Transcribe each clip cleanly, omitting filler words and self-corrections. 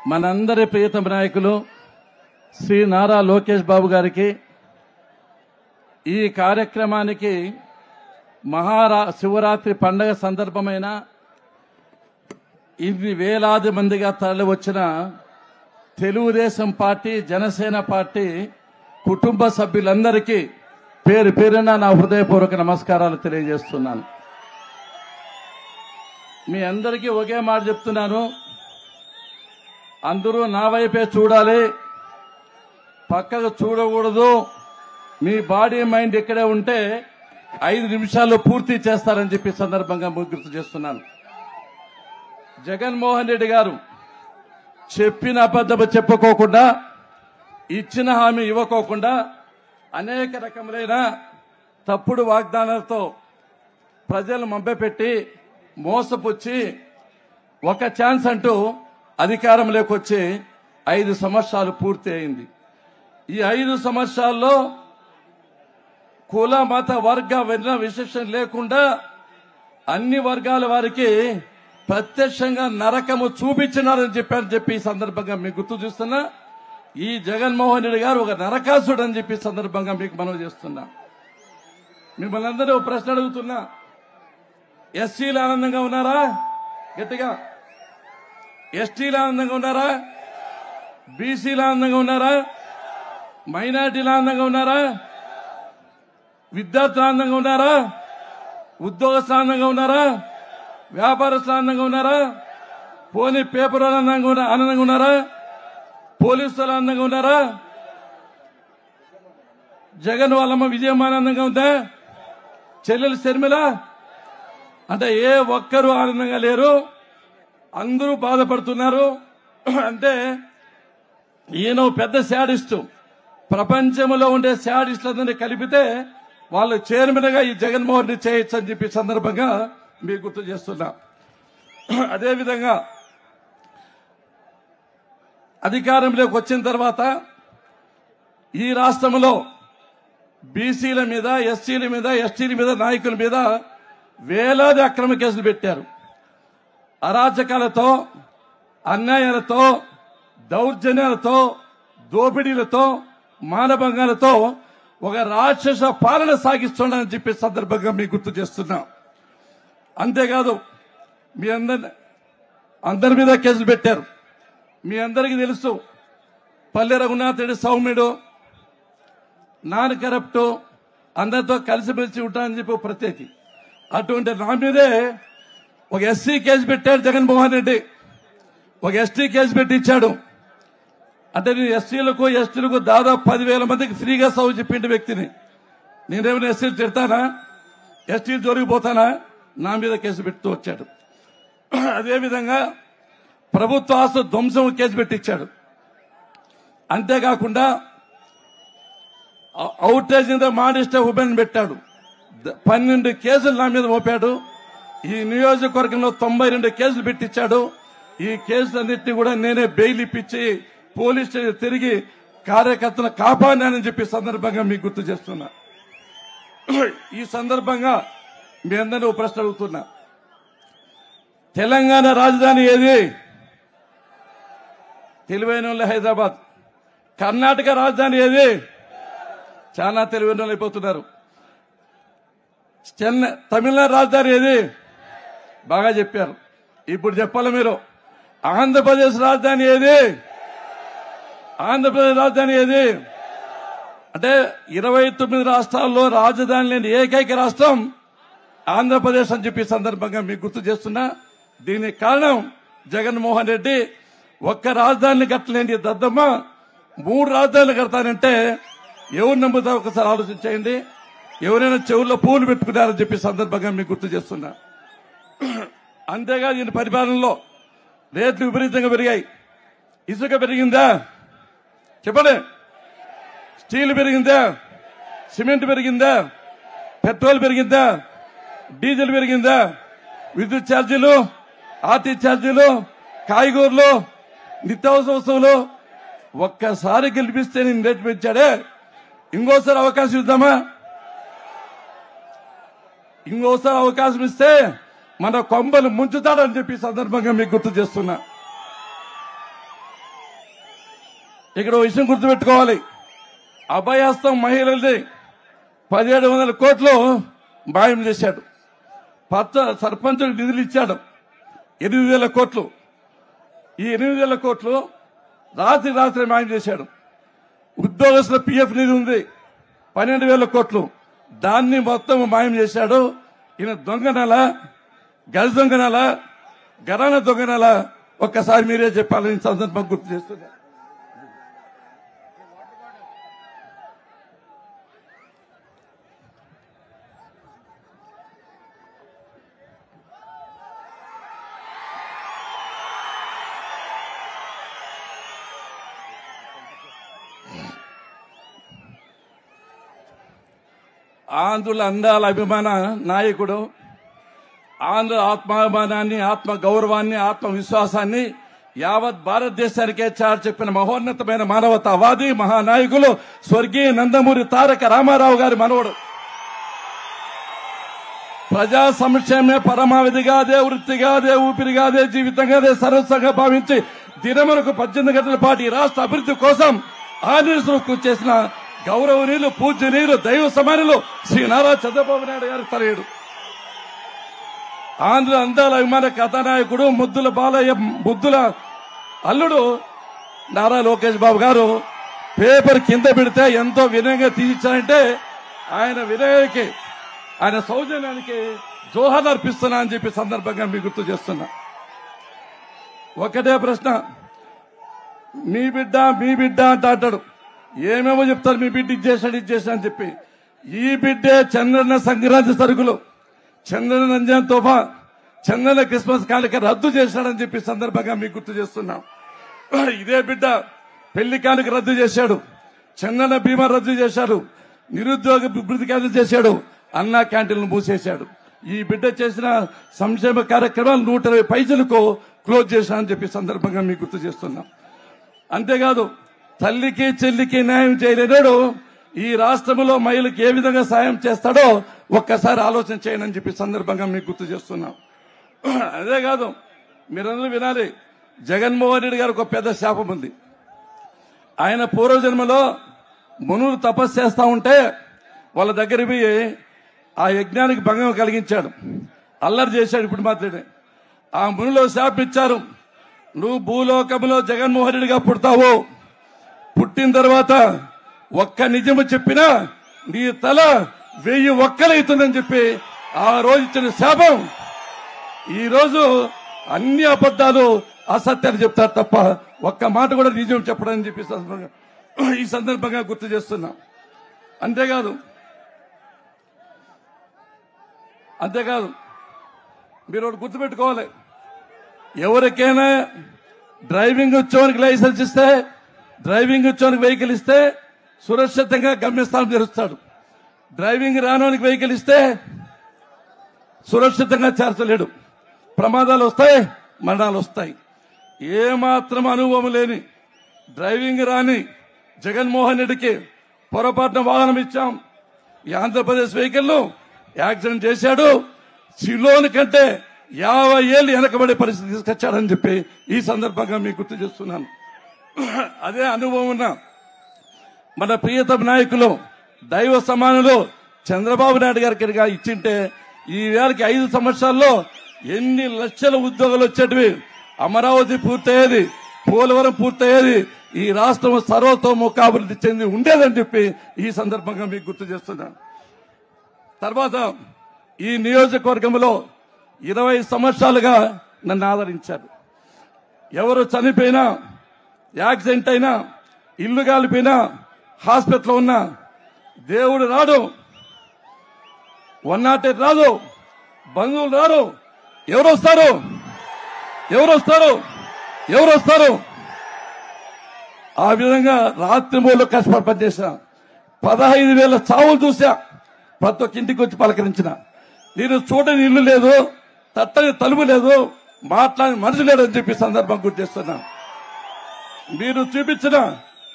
మనందరి ప్రియతమ నాయకులు శ్రీ నారా లోకేష్ బాబు గారికి ఈ కార్యక్రమానికి శివరాత్రి పండగ సందర్భమైన ఇన్ని వేలాది మందిగా తరలి వచ్చిన తెలుగుదేశం పార్టీ జనసేన పార్టీ కుటుంబ సభ్యులందరికీ పేరు పేరున నా హృదయపూర్వక నమస్కారాలు తెలియజేస్తున్నాను. మీ అందరికీ ఒకే మాట చెప్తున్నాను, అందరూ నా వైపే చూడాలి, పక్కకు చూడకూడదు. మీ బాడీ మైండ్ ఇక్కడే ఉంటే 5 నిమిషాల్లో పూర్తి చేస్తారని చెప్పి సందర్భంగా గుర్తు చేస్తున్నాను. జగన్మోహన్ రెడ్డి గారు చెప్పిన అబద్ధము చెప్పుకోకుండా, ఇచ్చిన హామీ ఇవ్వకోకుండా అనేక రకములైన తప్పుడు వాగ్దానాలతో ప్రజలు మభ్యపెట్టి మోసపుచ్చి ఒక ఛాన్స్ అంటూ అధికారంలోకి వచ్చి 5 సంవత్సరాలు పూర్తి అయింది. ఈ 5 సంవత్సరాల్లో కుల మత వర్గ విశేషం లేకుండా అన్ని వర్గాల వారికి ప్రత్యక్షంగా నరకము చూపించినారని చెప్పి ఈ సందర్భంగా మీకు గుర్తు చేస్తున్నా. ఈ జగన్మోహన్ రెడ్డి గారు ఒక నరకాసుడు అని చెప్పి సందర్భంగా మీకు మనవి చేస్తున్నా. మిమ్మల్ని అందరూ ప్రశ్న అడుగుతున్నా, ఎస్సీలు ఆనందంగా ఉన్నారా? గట్టిగా. ఎస్టీలు ఆనందంగా ఉన్నారా? బీసీలు ఆనందంగా ఉన్నారా? మైనార్టీలు ఆనందంగా ఉన్నారా? విద్యార్థులు ఆనందంగా ఉన్నారా? ఉద్యోగస్తులు ఆనందంగా ఉన్నారా? వ్యాపారస్తులు ఆనందంగా ఉన్నారా? పోనీ పేపర్ ఆనందంగా ఉన్నారా? పోలీసులు ఆనందంగా ఉన్నారా? జగన్ వాళ్ళమ్మ విజయం ఆనందంగా ఉందా? చెల్లెలు శర్మిల అంటే ఏ ఒక్కరూ ఆనందంగా లేరు, అందరూ బాధపడుతున్నారు. అంటే ఈయన పెద్ద శాడిస్టు, ప్రపంచంలో ఉండే శాడిస్టులందరినీ కలిపితే వాళ్ళు చైర్మన్ గా ఈ జగన్మోహన్ రెడ్డి చేయొచ్చు అని చెప్పి సందర్భంగా మీకు గుర్తు చేస్తున్నా. అదేవిధంగా అధికారంలోకి వచ్చిన తర్వాత ఈ రాష్ట్రంలో బీసీల మీద, ఎస్సీల మీద, ఎస్టీల మీద, నాయకుల మీద వేలాది అక్రమ కేసులు పెట్టారు. అరాచకాలతో, అన్యాయాలతో, దౌర్జన్యాలతో, దోపిడీలతో, మానభంగాలతో ఒక రాక్షస పాలన సాగిస్తున్నారని చెప్పే సందర్భంగా మీకు గుర్తు చేస్తున్నా. అంతేకాదు మీ అందరి మీద కేసులు పెట్టారు. మీ అందరికీ తెలుసు, పల్లె రఘునాథ్ రెడ్డి సౌమ్యుడు, నాన్ కరప్ట్, అందరితో కలిసిమెలిసి ఉంటానని చెప్పి ప్రత్యేకి. అటువంటి నా మీదే ఒక ఎస్సీ కేసు పెట్టాడు జగన్మోహన్ రెడ్డి, ఒక ఎస్టీ కేసు పెట్టించాడు. అంటే నేను ఎస్సీలకు ఎస్టీలకు దాదాపు 10,000 మందికి ఫ్రీగా సౌ చెప్పిండే వ్యక్తిని. నేనేమైనా ఎస్సీలు తిడతానా? ఎస్టీలు జోలికిపోతానా? నా మీద కేసు పెడుతూ వచ్చాడు. అదేవిధంగా ప్రభుత్వ ఆస్తుల ధ్వంసం కేసు పెట్టించాడు. అంతేకాకుండా అవుటేజ్ మాడిస్టే ఉమెన్ పెట్టాడు. 12 కేసులు నా మీద మోపాడు. ఈ నియోజకవర్గంలో 92 కేసులు పెట్టించాడు. ఈ కేసులన్నింటినీ కూడా నేనే బెయిల్ ఇప్పించి పోలీస్ స్టేషన్ తిరిగి కార్యకర్తను కాపాడానని చెప్పి సందర్భంగా మీకు గుర్తు చేస్తున్నా. ఈ సందర్భంగా మీ అందరూ ప్రశ్న అడుగుతున్నా, తెలంగాణ రాజధాని ఏది? తెలివైన వాళ్ళు హైదరాబాద్. కర్ణాటక రాజధాని ఏది? చాలా తెలివైన వాళ్ళు అయిపోతున్నారు. తమిళనాడు రాజధాని ఏది? బాగా చెప్పారు. ఇప్పుడు చెప్పాలి మీరు. ఆంధ్రప్రదేశ్ రాజధాని ఏది? ఆంధ్రప్రదేశ్ రాజధాని ఏది? అంటే 29 రాష్ట్రాల్లో రాజధాని లేని ఏకైక రాష్ట్రం ఆంధ్రప్రదేశ్ అని చెప్పి సందర్భంగా మీకు గుర్తు చేస్తున్నా. దీనికి కారణం జగన్మోహన్ రెడ్డి. ఒక్క రాజధానిని కట్టలేని దద్దమ్మ 3 రాజధానులు కడతానంటే ఎవరు నమ్ముతారు? ఒకసారి ఆలోచించేయండి. ఎవరైనా చెవుల్లో పూలు పెట్టుకున్నారని చెప్పి సందర్భంగా మీకు గుర్తు చేస్తున్నా. అంతేకాదు ఈయన పరిపాలనలో రేట్లు విపరీతంగా పెరిగాయి. ఇసుక పెరిగిందా? చెప్పండి. స్టీల్ పెరిగిందా? సిమెంట్ పెరిగిందా? పెట్రోల్ పెరిగిందా? డీజిల్ పెరిగిందా? విద్యుత్ ఛార్జీలు, ఆర్టీ ఛార్జీలు, కాయగూరలు, నిత్యావసర వస్తువులు. ఒక్కసారి గెలిపిస్తే నేను రేటు పెంచాడే, ఇంకోసారి అవకాశం ఇద్దామా? ఇంకోసారి అవకాశం ఇస్తే మన కొంబలు ముంచుతాడని చెప్పి సందర్భంగా మీకు గుర్తు చేస్తున్నా. ఇక్కడ ఒక విషయం గుర్తుపెట్టుకోవాలి. అభయహస్తం మహిళలది 1700 కోట్లు మాయం చేశాడు. సర్పంచులకు నిధులు ఇచ్చాడు 8,000 కోట్లు. ఈ 8,000 కోట్లు రాత్రి మాయం చేశాడు. ఉద్యోగస్తుల పిఎఫ్ నిధి ఉంది 12,000 కోట్లు, దాన్ని మొత్తం మాయం చేశాడు. ఈయన దొంగనల, గజ దొంగనల, గరాన దొంగనల, ఒక్కసారి మీరే చెప్పాలని సందర్భం గుర్తు చేస్తున్నా. ఆంధ్రుల అందాల అభిమాన నాయకుడు, ఆంధ్ర ఆత్మాభిమానాన్ని, ఆత్మ గౌరవాన్ని, ఆత్మవిశ్వాసాన్ని యావత్ భారతదేశానికే చెప్పిన మహోన్నతమైన మానవతావాది మహానాయకులు స్వర్గీయ నందమూరి తారక రామారావు గారి మనవడు. ప్రజా సంక్షేమే పరమావధిగా, అదే వృత్తిగా, అదే ఊపిరిగా, అదే జీవితంగా, అదే సర్వస్వంగా భావించి దినమునకు 18 గంటల పాటు ఈ రాష్ట్ర అభివృద్ధి కోసం ఆర్నిసులు కృషి చేసిన గౌరవనీయులు, పూజ్యనీయులు, దైవ సమానులు శ్రీ నారా చంద్రబాబు నాయుడు గారి తనయుడు, ఆంధ్ర అందాల అభిమాన కథానాయకుడు, ముద్దుల బాలయ్య ముద్దుల అల్లుడు నారా లోకేష్ బాబు గారు పేపర్ కింద పెడితే ఎంతో వినయంగా తీయించారంటే ఆయన వినయానికి, ఆయన సౌజన్యానికి జోహార్ అర్పిస్తున్నా అని చెప్పి సందర్భంగా మీకు గుర్తు చేస్తున్నా. ఒకటే ప్రశ్న, మీ బిడ్డ అంటాడు. ఏమేమో చెప్తారు, మీ బిడ్డ ఇచ్చేసాడు అని చెప్పి. ఈ బిడ్డే చంద్రన్న సంక్రాంతి సరుకులు, చంద్రన్న రంజాన్ తోఫా, చంద్రన్న క్రిస్మస్ కానుక రద్దు చేశాడని చెప్పి సందర్భంగా మీకు గుర్తు చేస్తున్నాం. ఇదే బిడ్డ పెళ్లి కానుక రద్దు చేశాడు, చంద్రన్న బీమా రద్దు చేశాడు, నిరుద్యోగ అభివృద్ధి క్యాన్సిల్ చేశాడు, అన్నా క్యాంటీన్లు మూసేశాడు. ఈ బిడ్డ చేసిన సంక్షేమ కార్యక్రమాలు 120 పైసలకు క్లోజ్ చేశాడని చెప్పి సందర్భంగా మీకు గుర్తు చేస్తున్నాం. అంతేకాదు తల్లికి చెల్లికి న్యాయం చేయలేనాడు ఈ రాష్ట్రంలో మహిళలకు ఏ విధంగా సాయం చేస్తాడో ఒక్కసారి ఆలోచన చేయనని చెప్పి సందర్భంగా మీకు గుర్తు చేస్తున్నాం. అదే కాదు, మీరందరూ వినాలి, జగన్మోహన్ రెడ్డి గారికి ఒక పెద్ద శాపం ఉంది. ఆయన పూర్వజన్మలో మునులు తపస్సు చేస్తా ఉంటే వాళ్ళ దగ్గరికి పోయి ఆ యజ్ఞానికి భంగం కలిగించాడు, అల్లరి చేశాడు. ఇప్పుడు మాత్రమే ఆ మునులో శాపం ఇచ్చారు, నువ్వు భూలోకంలో జగన్మోహన్ రెడ్డిగా పుడతావు, పుట్టిన తర్వాత ఒక్క నిజము చెప్పినా నీ తల 1000 ఒక్కలవుతుందని చెప్పి ఆ రోజు ఇచ్చిన శాపం ఈ రోజు అన్ని అబద్దాలు అసత్యాలు చెప్తారు తప్ప ఒక్క మాట కూడా నిజం చెప్పడని చెప్పి ఈ సందర్భంగా గుర్తు చేస్తున్నా. అంతేకాదు మీరు ఒకటి గుర్తుపెట్టుకోవాలి, ఎవరికైనా డ్రైవింగ్ వచ్చేవానికి లైసెన్స్ ఇస్తే, డ్రైవింగ్ వచ్చేవానికి వెహికల్ ఇస్తే సురక్షితంగా గమ్యస్థానం చేరుస్తాడు. డ్రైవింగ్ రానోనికి వెహికల్ ఇస్తే సురక్షితంగా చేర్చలేడు, ప్రమాదాలు వస్తాయి, మరణాలు వస్తాయి. ఏమాత్రం అనుభవం లేని, డ్రైవింగ్ రాని జగన్మోహన్ రెడ్డికి పొరపాటున వాహనం ఇచ్చాం, ఈ ఆంధ్రప్రదేశ్ వెహికల్ యాక్సిడెంట్ చేశాడు, సిలోని కంటే 50 ఏళ్ళు వెనకబడే పరిస్థితి తీసుకొచ్చాడని చెప్పి ఈ సందర్భంగా మీకు గుర్తు చేస్తున్నాను. అదే అనుభవం ఉన్న మన ప్రియతమ నాయకులు, దైవ సమానులు చంద్రబాబు నాయుడు గారికి ఇచ్చింటే ఈ వేళకి 5 సంవత్సరాల్లో ఎన్ని లక్షల ఉద్యోగాలు వచ్చేటివి, అమరావతి పూర్తయ్యేది, పోలవరం పూర్తయ్యేది, ఈ రాష్ట్రం సర్వతోముఖాభివృద్ధి చెంది ఉండేదని చెప్పి ఈ సందర్భంగా మీకు గుర్తు చేస్తున్నాను. తర్వాత ఈ నియోజకవర్గంలో 20 సంవత్సరాలుగా నన్ను ఆదరించారు. ఎవరు చనిపోయినా, యాక్సిడెంట్ అయినా, ఇల్లు కాలిపోయినా, హాస్పిటల్లో ఉన్నా దేవుడు రాడు, 108 రాదు, బంధువులు రారు, ఎవరు వస్తారు? ఆ విధంగా రాత్రి మూడు కష్టపడి పనిచేసా, 15,000 చావులు చూసా, ప్రతి ఒక్క ఇంటికి వచ్చి పలకరించిన. నేను చూడని ఇల్లు లేదు, తట్టని తలుపు లేదు, మాట్లాడిన మనిషి లేదని చెప్పి సందర్భం గుర్తు చేస్తున్నా. మీరు చూపించిన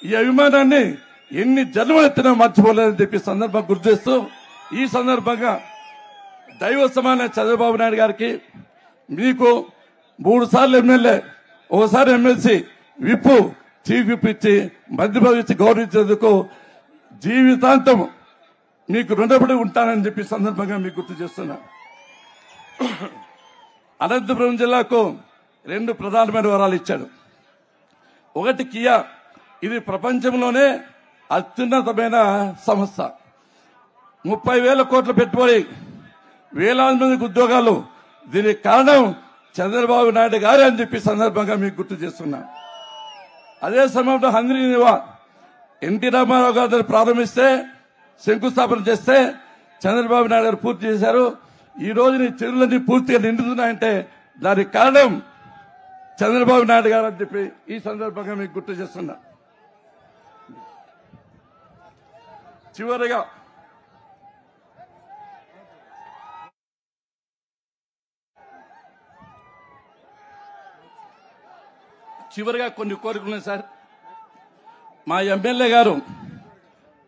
ఈ అభిమానాన్ని ఎన్ని జన్మలెత్తినా మర్చిపోలేదని చెప్పి సందర్భం గుర్తు చేస్తూ ఈ సందర్భంగా దైవ సమాన చంద్రబాబు నాయుడు గారికి, మీకు 3 సార్లు ఎమ్మెల్యే, ఒకసారి ఎమ్మెల్సీ, విప్పు చీఫ్ ఇచ్చి మధ్యప్రదేశ్ గౌరవించేందుకు జీవితాంతం మీకు రుణపడి ఉంటానని చెప్పి సందర్భంగా మీకు గుర్తు చేస్తున్నా. అనంతపురం జిల్లాకు 2 ప్రధానమైన వరాలు ఇచ్చాడు. ఒకటి కియా, ఇది ప్రపంచంలోనే అత్యున్నతమైన సంస్థ. 30,000 కోట్ల పెట్టుబడి, వేలాది మందికి ఉద్యోగాలు. దీనికి కారణం చంద్రబాబు నాయుడు గారు అని చెప్పి సందర్భంగా మీకు గుర్తు చేస్తున్నా. అదే సమయంలో హంద్రీ నివా ఎన్టీ రామారావు గారు ప్రారంభిస్తే, శంకుస్థాపన చేస్తే చంద్రబాబు నాయుడు గారు పూర్తి చేశారు. ఈ రోజు నీ చెరువులన్నీ పూర్తిగా నిండుతున్నాయంటే దానికి కారణం చంద్రబాబు నాయుడు గారు అని చెప్పి ఈ సందర్భంగా మీకు గుర్తు చేస్తున్నా. చివరిగా కొన్ని కోరికలున్నాయి సార్. మా ఎమ్మెల్యే గారు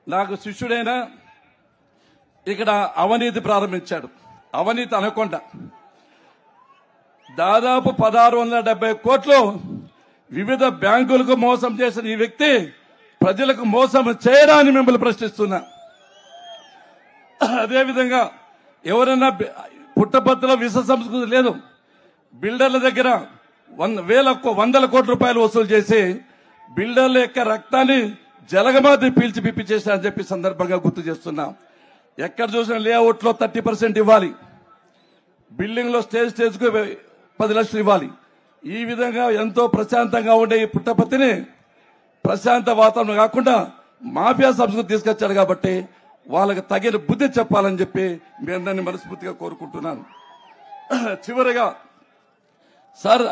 నాకు శిష్యుడైన ఇక్కడ అవినీతి ప్రారంభించాడు. అవినీతి అనకుండా దాదాపు 1,670 కోట్లు వివిధ బ్యాంకులకు మోసం చేసిన ఈ వ్యక్తి ప్రజలకు మోసం చేయడాన్ని మిమ్మల్ని ప్రశ్నిస్తున్నా. అదేవిధంగా ఎవరైనా పుట్టపత్తుల విష సంస్కృతి లేదు, బిల్డర్ల దగ్గర 100 కోట్ల రూపాయలు వసూలు చేసి బిల్డర్ల యొక్క రక్తాన్ని జలగమాది పీల్చి పిప్పి చేశారని చెప్పి సందర్భంగా గుర్తు చేస్తున్నా. ఎక్కడ చూసిన లేఅవుట్ లో 30% ఇవ్వాలి, బిల్డింగ్ లో స్టేజ్ కు 10 లక్షలు ఇవ్వాలి. ఈ విధంగా ఎంతో ప్రశాంతంగా ఉండే ఈ పుట్టపర్తిని ప్రశాంత వాతావరణం కాకుండా మాఫియా సంస్కృతి తీసుకొచ్చాడు. కాబట్టి వాళ్ళకి తగిన బుద్ధి చెప్పాలని చెప్పి మీ అందరినీ మనస్ఫూర్తిగా కోరుకుంటున్నాను. చివరిగా సార్,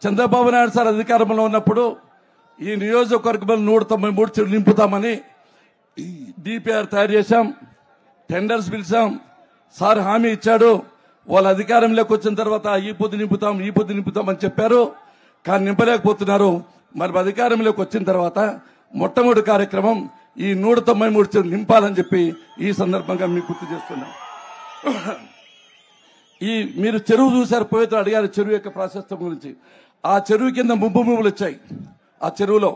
చంద్రబాబు నాయుడు సార్ అధికారంలో ఉన్నప్పుడు ఈ నియోజకవర్గంలో 193 చెరువులు నింపుతామని డిపిఆర్ తయారు చేశాం, టెండర్స్ పిలిచాం. సార్ హామీ ఇచ్చాడు. వాళ్ళ అధికారంలోకి వచ్చిన తర్వాత ఈ పొద్దు నింపుతాం అని చెప్పారు, కానీ నింపలేకపోతున్నారు. మరి అధికారంలోకి వచ్చిన తర్వాత మొట్టమొదటి కార్యక్రమం ఈ 193 చెరువులు నింపాలని చెప్పి ఈ సందర్భంగా మీకు గుర్తు చేస్తున్నాం. ఈ మీరు చెరువు చూశారు, పోయితే అడిగారు చెరువు యొక్క ప్రాశస్త్యం గురించి. ఆ చెరువు కింద ముంపులు వచ్చాయి. ఆ చెరువులో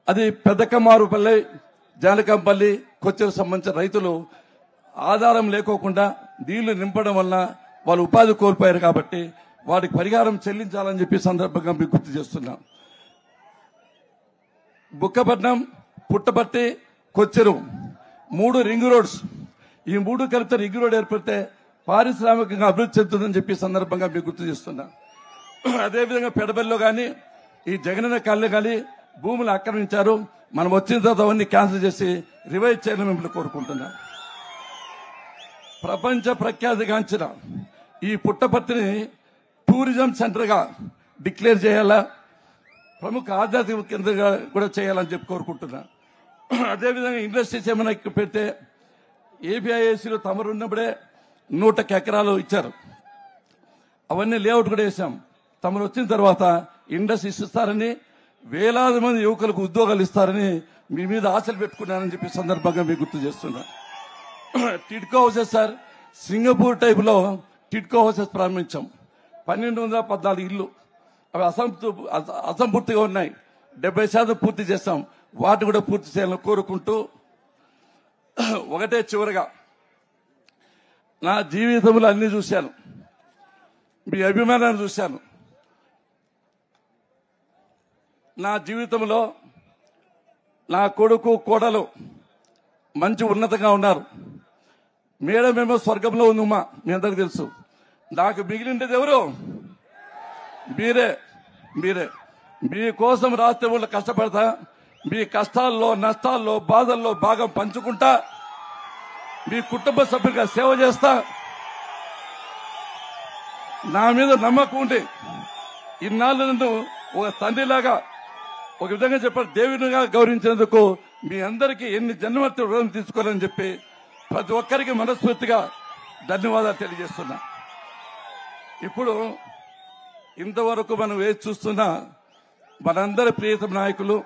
అది పెద్దకమారుపల్లి, జానకంపల్లి, కొచ్చెరు సంబంధించిన రైతులు ఆధారం లేకోకుండా నీళ్లు నింపడం వల్ల వాళ్ళు ఉపాధి కోల్పోయారు. కాబట్టి వాటికి పరిహారం చెల్లించాలని చెప్పి సందర్భంగా మీకు గుర్తు చేస్తున్నాం. బుక్కపట్నం, పుట్టపర్తి, కొచ్చెరు 3 రింగ్ రోడ్స్, ఈ 3 కలిపితే రింగ్ రోడ్ ఏర్పడితే పారిశ్రామికంగా అభివృద్ధి చెందుతుందని చెప్పి సందర్భంగా మీకు గుర్తు చేస్తున్నా. అదేవిధంగా పెడబెల్లో కానీ ఈ జగనన్న కాలనీ కానీ భూములు ఆక్రమించారు. మనం వచ్చిన తర్వాత అవన్నీ క్యాన్సిల్ చేసి రివైజ్ చేయాలని మిమ్మల్ని కోరుకుంటున్నాం. ప్రపంచ ప్రఖ్యాతిగాంచిన ఈ పుట్టపర్తిని టూరిజం సెంటర్ గా డిక్లేర్ చేయాలా, ప్రముఖ ఆధ్యాత్మిక కేంద్రంగా కూడా చేయాలని చెప్పి కోరుకుంటున్నా. అదేవిధంగా ఇండస్ట్రీస్ ఏమైనా పెడితే ఏపీఐఏసీలో తమరు ఉన్నప్పుడే 100 ఎకరాలు ఇచ్చారు. అవన్నీ లేఅవుట్ కూడా వేశాం. తమరు వచ్చిన తర్వాత ఇండస్ట్రీస్ ఇస్తారని, వేలాది మంది యువకులకు ఉద్యోగాలు ఇస్తారని మీ మీద ఆశలు పెట్టుకున్నారని చెప్పి సందర్భంగా మీకు గుర్తు చేస్తున్నా. TIDCO houses sir, Singapore type లో టిడ్కో హౌసెస్ ప్రారంభించాం. 1214 ఇళ్లు, అవి అసంపూర్తిగా ఉన్నాయి. 70% పూర్తి చేస్తాం. వాటిని కూడా పూర్తి చేయాలని కోరుకుంటూ, ఒకటే చివరిగా, నా జీవితంలో అన్ని చూశాను, మీ అభిమానాన్ని చూశాను. నా జీవితంలో నా కొడుకు కోడలు మంచి ఉన్నతంగా ఉన్నారు. మేడమేమో స్వర్గంలో ఉందమ్మా, మీ అందరికి తెలుసు. నాకు మిగిలిండేది ఎవరు? మీరే. మీకోసం రాష్ట్రంలో కష్టపడతా, మీ కష్టాల్లో, నష్టాల్లో, బాధల్లో భాగం పంచుకుంటా, మీ కుటుంబ సభ్యులుగా సేవ చేస్తా. నా మీద నమ్మకం ఉండి ఇన్నాళ్ళు నన్ను ఒక తండ్రిలాగా, ఒక విధంగా చెప్పారు, దేవునిగా గౌరవించినందుకు మీ అందరికీ ఎన్ని జన్మత్వ రుణం తీసుకోవాలని చెప్పి ప్రతి ఒక్కరికి మనస్ఫూర్తిగా ధన్యవాదాలు తెలియజేస్తున్నా. ఇప్పుడు ఇంతవరకు మనం వేచి చూస్తున్న మనందరి ప్రియతమ నాయకులు,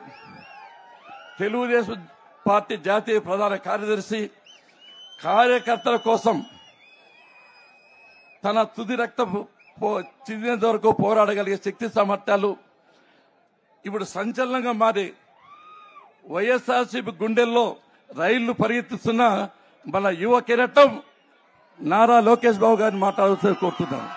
తెలుగుదేశం పార్టీ జాతీయ ప్రధాన కార్యదర్శి, కార్యకర్తల కోసం తన తుది రక్తం చిదినంత వరకు పోరాడగలిగే శక్తి సామర్థ్యాలు, ఇప్పుడు సంచలనంగా మారి వైఎస్ఆర్సీపీ గుండెల్లో రైళ్లు పరిగెత్తిస్తున్న మన యువ కిరీటం నారా లోకేష్ బాబు గారిని మాట్లాడాల్సి కోరుతున్నాను.